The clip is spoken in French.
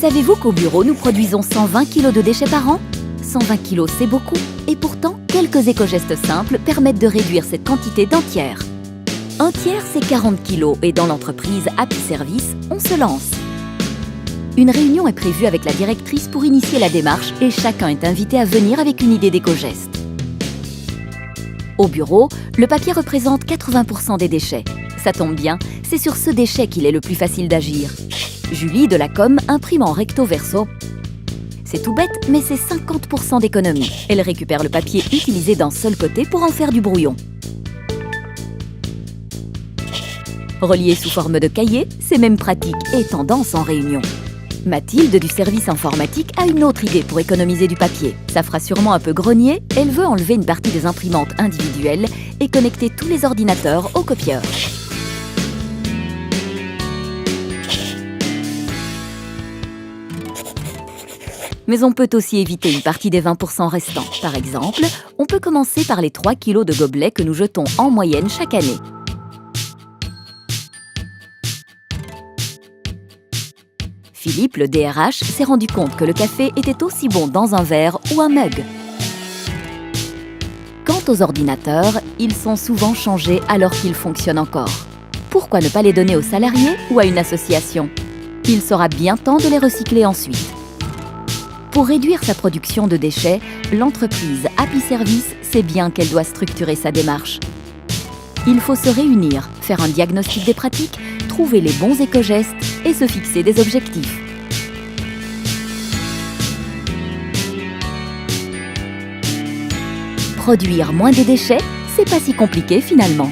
Savez-vous qu'au bureau, nous produisons 120 kg de déchets par an? 120 kg, c'est beaucoup. Et pourtant, quelques éco-gestes simples permettent de réduire cette quantité d'un tiers. Un tiers, c'est 40 kg. Et dans l'entreprise Happy Service, on se lance. Une réunion est prévue avec la directrice pour initier la démarche et chacun est invité à venir avec une idée d'éco-geste. Au bureau, le papier représente 80% des déchets. Ça tombe bien, c'est sur ce déchet qu'il est le plus facile d'agir. Julie de la com imprime en recto verso. C'est tout bête, mais c'est 50% d'économie. Elle récupère le papier utilisé d'un seul côté pour en faire du brouillon. Relié sous forme de cahier, c'est même pratique et tendance en réunion. Mathilde du service informatique a une autre idée pour économiser du papier. Ça fera sûrement un peu grogner, elle veut enlever une partie des imprimantes individuelles et connecter tous les ordinateurs au copieur. Mais on peut aussi éviter une partie des 20% restants. Par exemple, on peut commencer par les 3 kg de gobelets que nous jetons en moyenne chaque année. Philippe, le DRH, s'est rendu compte que le café était aussi bon dans un verre ou un mug. Quant aux ordinateurs, ils sont souvent changés alors qu'ils fonctionnent encore. Pourquoi ne pas les donner aux salariés ou à une association? Il sera bien temps de les recycler ensuite. Pour réduire sa production de déchets, l'entreprise Happy Service sait bien qu'elle doit structurer sa démarche. Il faut se réunir, faire un diagnostic des pratiques, trouver les bons éco-gestes et se fixer des objectifs. Produire moins de déchets, c'est pas si compliqué finalement.